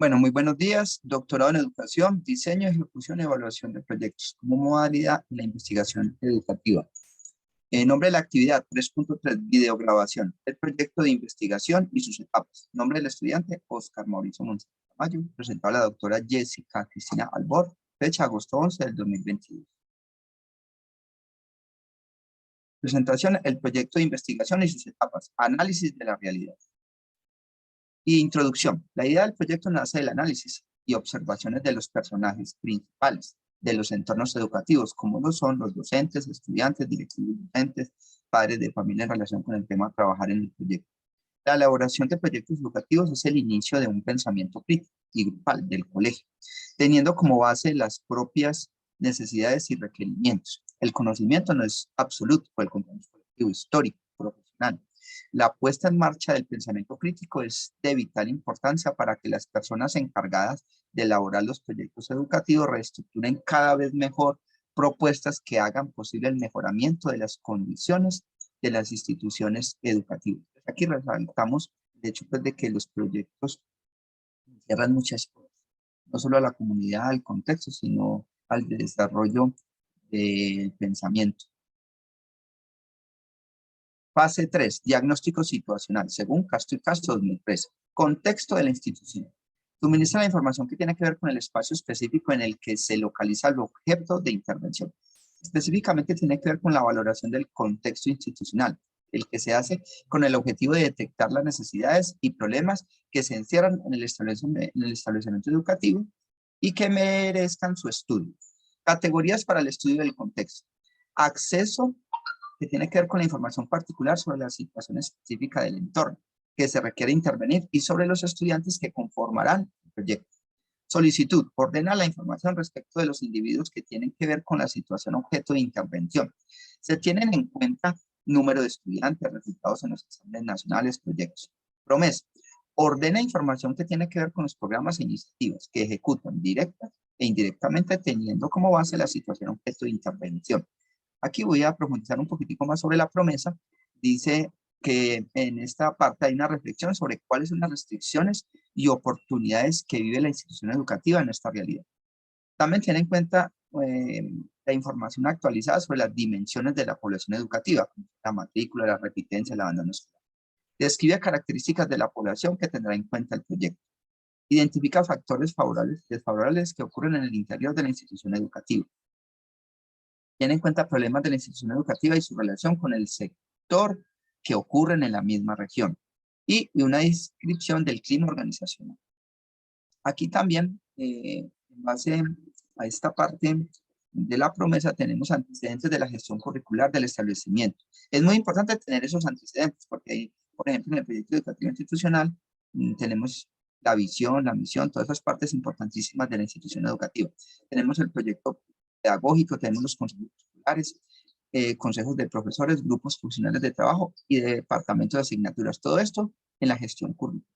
Bueno, muy buenos días. Doctorado en Educación, Diseño, Ejecución y Evaluación de Proyectos como modalidad en la investigación educativa. Nombre de la actividad 3.3, videograbación. El proyecto de investigación y sus etapas. Nombre del estudiante, Oscar Mauricio Monsalve Tamayo. Presentado a la doctora Jessica Cristina Albor. Fecha, agosto 11 del 2022. Presentación, el proyecto de investigación y sus etapas. Análisis de la realidad. Y introducción. La idea del proyecto nace del análisis y observaciones de los personajes principales de los entornos educativos, como lo son los docentes, estudiantes, directivos docentes, padres de familia en relación con el tema de trabajar en el proyecto. La elaboración de proyectos educativos es el inicio de un pensamiento crítico y grupal del colegio, teniendo como base las propias necesidades y requerimientos. El conocimiento no es absoluto, por el contrario, es colectivo, histórico, profesional. La puesta en marcha del pensamiento crítico es de vital importancia para que las personas encargadas de elaborar los proyectos educativos reestructuren cada vez mejor propuestas que hagan posible el mejoramiento de las condiciones de las instituciones educativas. Aquí resaltamos el hecho pues, de que los proyectos cierran muchas cosas, no solo a la comunidad, al contexto, sino al desarrollo del pensamiento. Fase 3, diagnóstico situacional, según Castro y Castro 2003. Contexto de la institución. Suministra la información que tiene que ver con el espacio específico en el que se localiza el objeto de intervención. Específicamente tiene que ver con la valoración del contexto institucional, el que se hace con el objetivo de detectar las necesidades y problemas que se encierran en el establecimiento educativo y que merezcan su estudio. Categorías para el estudio del contexto. Acceso, que tiene que ver con la información particular sobre la situación específica del entorno que se requiere intervenir y sobre los estudiantes que conformarán el proyecto. Solicitud, ordena la información respecto de los individuos que tienen que ver con la situación objeto de intervención. Se tienen en cuenta número de estudiantes, resultados en los exámenes nacionales, proyectos. Promesa, ordena información que tiene que ver con los programas e iniciativas que ejecutan directa e indirectamente teniendo como base la situación objeto de intervención. Aquí voy a profundizar un poquitico más sobre la promesa. Dice que en esta parte hay una reflexión sobre cuáles son las restricciones y oportunidades que vive la institución educativa en esta realidad. También tiene en cuenta la información actualizada sobre las dimensiones de la población educativa, la matrícula, la repitencia, el abandono escolar. Describe características de la población que tendrá en cuenta el proyecto. Identifica factores favorables y desfavorables que ocurren en el interior de la institución educativa. Tiene en cuenta problemas de la institución educativa y su relación con el sector que ocurren en la misma región. Y una descripción del clima organizacional. Aquí también, en base a esta parte de la promesa, tenemos antecedentes de la gestión curricular del establecimiento. Es muy importante tener esos antecedentes porque, por ejemplo, en el proyecto educativo institucional tenemos la visión, la misión, todas esas partes importantísimas de la institución educativa. Tenemos el proyecto pedagógico, tenemos los consejos escolares, consejos de profesores, grupos funcionales de trabajo y de departamentos de asignaturas. Todo esto en la gestión curricular.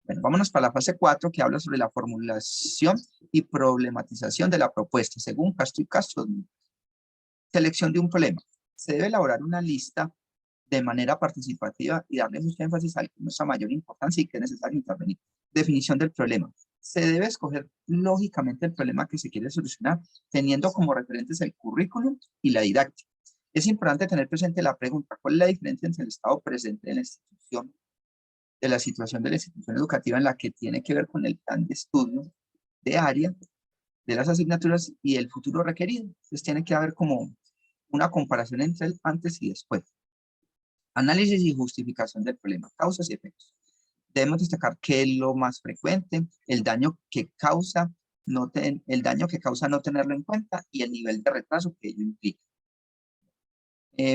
Bueno, vámonos para la fase 4 que habla sobre la formulación y problematización de la propuesta, según Castro y Castro. Selección de un problema. Se debe elaborar una lista de manera participativa y darle mucho énfasis al que es mayor importancia y que es necesario intervenir. Definición del problema. Se debe escoger lógicamente el problema que se quiere solucionar, teniendo como referentes el currículum y la didáctica. Es importante tener presente la pregunta, ¿cuál es la diferencia entre el estado presente de la institución, de la situación de la institución educativa en la que tiene que ver con el plan de estudio de área, de las asignaturas y el futuro requerido? Entonces tiene que haber como una comparación entre el antes y después. Análisis y justificación del problema, causas y efectos. Debemos destacar que es lo más frecuente, el daño que causa no tenerlo en cuenta y el nivel de retraso que ello implica.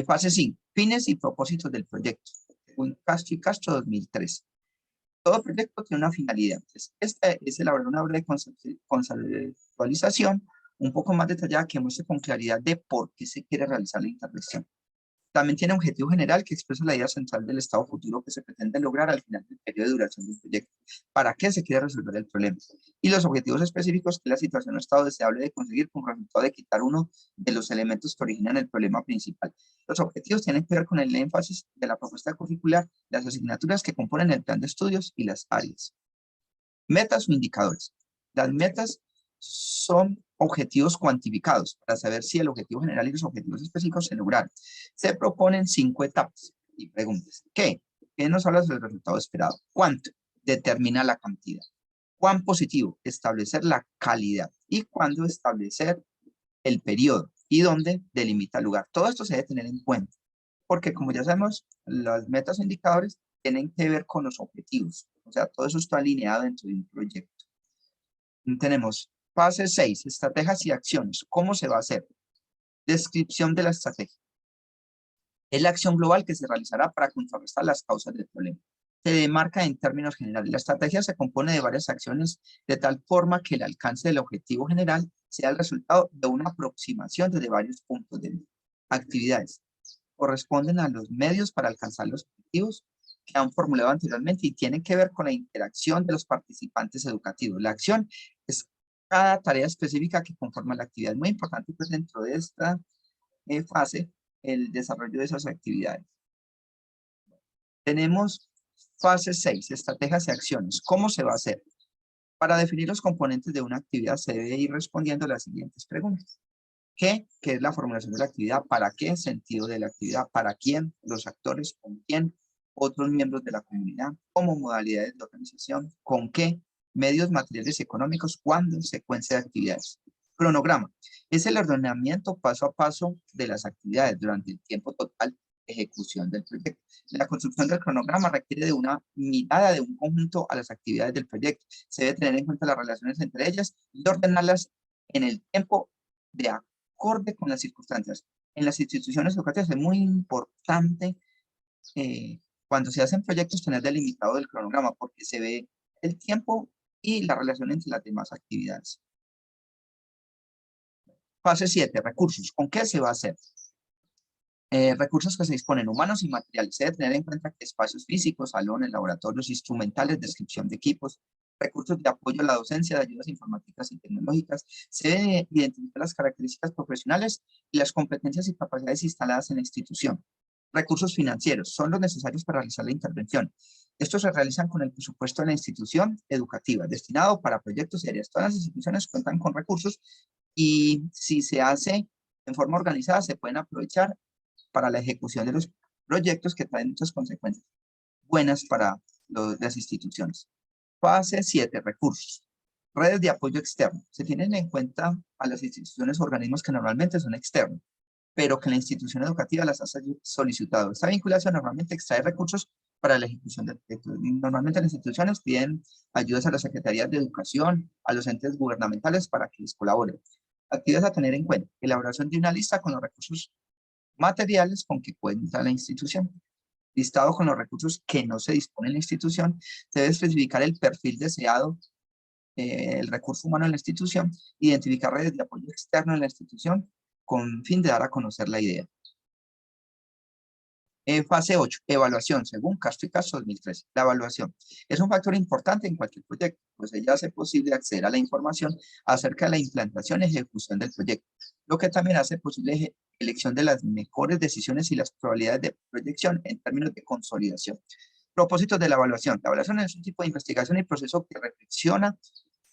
Fase 5, fines y propósitos del proyecto, según Castro y Castro 2003. Todo proyecto tiene una finalidad. Entonces, esta es elaborar una breve conceptualización un poco más detallada que muestre con claridad de por qué se quiere realizar la intervención. También tiene un objetivo general que expresa la idea central del estado futuro que se pretende lograr al final del periodo de duración del proyecto. ¿Para qué se quiere resolver el problema? Y los objetivos específicos que la situación o estado deseable de conseguir como resultado de quitar uno de los elementos que originan el problema principal. Los objetivos tienen que ver con el énfasis de la propuesta curricular, las asignaturas que componen el plan de estudios y las áreas. Metas o indicadores. Las metas son objetivos cuantificados para saber si el objetivo general y los objetivos específicos se lograron. Se proponen 5 etapas y preguntas. ¿Qué? ¿Qué nos habla sobre el resultado esperado? ¿Cuánto? Determina la cantidad. ¿Cuán positivo? Establecer la calidad. ¿Y cuándo? Establecer el periodo. ¿Y dónde? Delimita el lugar. Todo esto se debe tener en cuenta, porque como ya sabemos, las metas o indicadores tienen que ver con los objetivos. O sea, todo eso está alineado dentro de un proyecto. Tenemos fase 6, estrategias y acciones. ¿Cómo se va a hacer? Descripción de la estrategia. Es la acción global que se realizará para contrarrestar las causas del problema. Se demarca en términos generales. La estrategia se compone de varias acciones de tal forma que el alcance del objetivo general sea el resultado de una aproximación desde varios puntos de vista. Actividades. Corresponden a los medios para alcanzar los objetivos que han formulado anteriormente y tienen que ver con la interacción de los participantes educativos. La acción es cada tarea específica que conforma la actividad. Es muy importante pues dentro de esta fase el desarrollo de esas actividades. Tenemos fase 6, estrategias y acciones. ¿Cómo se va a hacer? Para definir los componentes de una actividad se debe ir respondiendo las siguientes preguntas. ¿Qué? ¿Qué es la formulación de la actividad? ¿Para qué? Sentido de la actividad. ¿Para quién? Los actores. ¿Con quién? Otros miembros de la comunidad. ¿Cómo? Modalidades de organización. ¿Con qué? Medios materiales y económicos. ¿Cuándo? Secuencia de actividades. Cronograma. Es el ordenamiento paso a paso de las actividades durante el tiempo total de ejecución del proyecto. La construcción del cronograma requiere de una mirada de un conjunto a las actividades del proyecto. Se debe tener en cuenta las relaciones entre ellas y ordenarlas en el tiempo de acorde con las circunstancias. En las instituciones educativas es muy importante cuando se hacen proyectos tener delimitado el cronograma porque se ve el tiempo y la relación entre las demás actividades. Fase 7, recursos. ¿Con qué se va a hacer? Recursos que se disponen, humanos y materiales. Se debe tener en cuenta que espacios físicos, salones, laboratorios, instrumentales, descripción de equipos, recursos de apoyo a la docencia, de ayudas informáticas y tecnológicas. Se deben identificar las características profesionales y las competencias y capacidades instaladas en la institución. Recursos financieros son los necesarios para realizar la intervención. Estos se realizan con el presupuesto de la institución educativa, destinado para proyectos y áreas. Todas las instituciones cuentan con recursos y si se hace en forma organizada se pueden aprovechar para la ejecución de los proyectos que traen muchas consecuencias buenas para las instituciones. Fase 7, recursos. Redes de apoyo externo. Se tienen en cuenta a las instituciones o organismos que normalmente son externos, pero que la institución educativa las ha solicitado. Esta vinculación normalmente extrae recursos para la ejecución del proyecto. Normalmente las instituciones piden ayudas a las secretarías de educación, a los entes gubernamentales para que les colaboren. Actividades a tener en cuenta. Elaboración de una lista con los recursos materiales con que cuenta la institución. Listado con los recursos que no se dispone en la institución, debe especificar el perfil deseado, el recurso humano en la institución, identificar redes de apoyo externo en la institución con fin de dar a conocer la idea. Fase 8, evaluación, según Castro y Castro 2013. La evaluación es un factor importante en cualquier proyecto, pues ella hace posible acceder a la información acerca de la implantación y ejecución del proyecto, lo que también hace posible elección de las mejores decisiones y las probabilidades de proyección en términos de consolidación. Propósitos de la evaluación. La evaluación es un tipo de investigación y proceso que reflexiona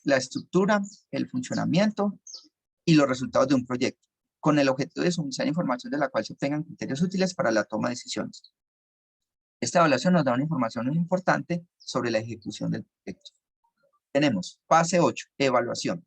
la estructura, el funcionamiento y los resultados de un proyecto, con el objetivo de suministrar información de la cual se obtengan criterios útiles para la toma de decisiones. Esta evaluación nos da una información muy importante sobre la ejecución del proyecto. Tenemos fase 8, evaluación.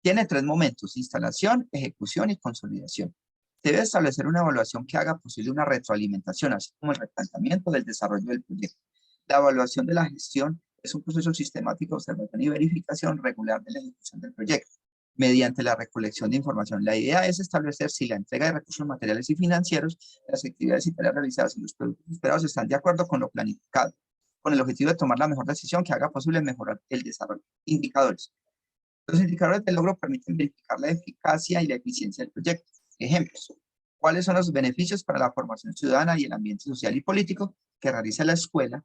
Tiene 3 momentos: instalación, ejecución y consolidación. Debe establecer una evaluación que haga posible una retroalimentación, así como el replanteamiento del desarrollo del proyecto. La evaluación de la gestión es un proceso sistemático de observación y verificación regular de la ejecución del proyecto, mediante la recolección de información. La idea es establecer si la entrega de recursos materiales y financieros, las actividades y tareas realizadas y los productos esperados están de acuerdo con lo planificado, con el objetivo de tomar la mejor decisión que haga posible mejorar el desarrollo. Indicadores. Los indicadores de logro permiten verificar la eficacia y la eficiencia del proyecto. Ejemplos. ¿Cuáles son los beneficios para la formación ciudadana y el ambiente social y político que realiza la escuela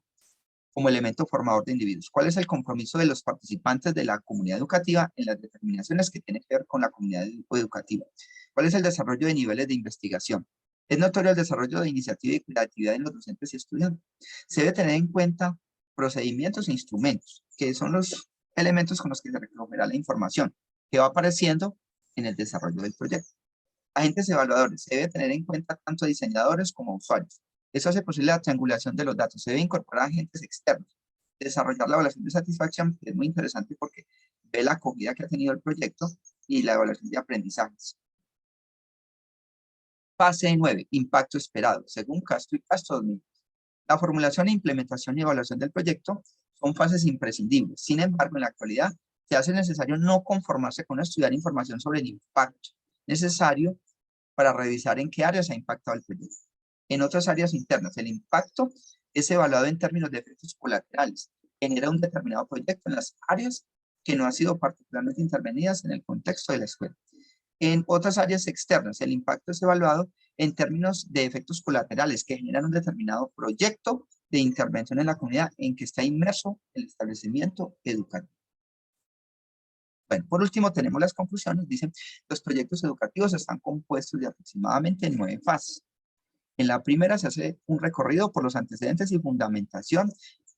como elemento formador de individuos? ¿Cuál es el compromiso de los participantes de la comunidad educativa en las determinaciones que tienen que ver con la comunidad educativa? ¿Cuál es el desarrollo de niveles de investigación? Es notorio el desarrollo de iniciativa y creatividad en los docentes y estudiantes. Se debe tener en cuenta procedimientos e instrumentos, que son los elementos con los que se recogerá la información que va apareciendo en el desarrollo del proyecto. Agentes evaluadores. Se debe tener en cuenta tanto diseñadores como usuarios. Eso hace posible la triangulación de los datos. Se debe incorporar agentes externos. Desarrollar la evaluación de satisfacción, que es muy interesante porque ve la acogida que ha tenido el proyecto y la evaluación de aprendizajes. Fase 9. Impacto esperado. Según Castro y Castro 2000. La formulación, implementación y evaluación del proyecto son fases imprescindibles. Sin embargo, en la actualidad se hace necesario no conformarse con estudiar información sobre el impacto necesario para revisar en qué áreas ha impactado el proyecto. En otras áreas internas, el impacto es evaluado en términos de efectos colaterales. Genera un determinado proyecto en las áreas que no han sido particularmente intervenidas en el contexto de la escuela. En otras áreas externas, el impacto es evaluado en términos de efectos colaterales que generan un determinado proyecto de intervención en la comunidad en que está inmerso el establecimiento educativo. Bueno, por último tenemos las conclusiones. Dicen, los proyectos educativos están compuestos de aproximadamente 9 fases. En la primera se hace un recorrido por los antecedentes y fundamentación.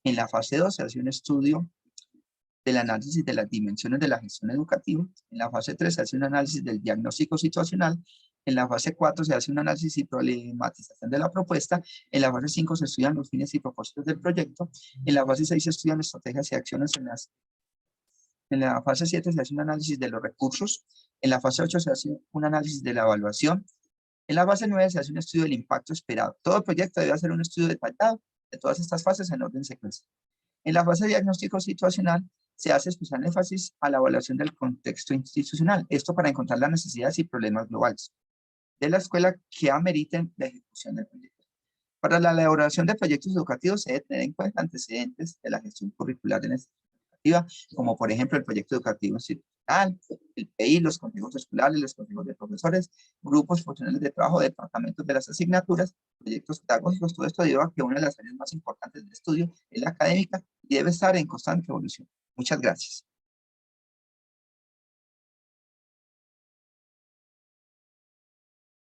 En la fase 2 se hace un estudio del análisis de las dimensiones de la gestión educativa. En la fase 3 se hace un análisis del diagnóstico situacional. En la fase 4 se hace un análisis y problematización de la propuesta. En la fase 5 se estudian los fines y propósitos del proyecto. En la fase 6 se estudian estrategias y acciones. En la fase 7 se hace un análisis de los recursos. En la fase 8 se hace un análisis de la evaluación. En la fase 9 se hace un estudio del impacto esperado. Todo proyecto debe hacer un estudio detallado de todas estas fases en orden secuencial. En la fase de diagnóstico situacional se hace especial énfasis a la evaluación del contexto institucional. Esto para encontrar las necesidades y problemas globales de la escuela que ameriten la ejecución del proyecto. Para la elaboración de proyectos educativos se debe tener en cuenta antecedentes de la gestión curricular en la institución educativa, como por ejemplo el proyecto educativo institucional, el PI, los consejos escolares, los consejos de profesores, grupos funcionales de trabajo, departamentos de las asignaturas, proyectos pedagógicos. Todo esto debido a que una de las áreas más importantes del estudio es la académica y debe estar en constante evolución. Muchas gracias.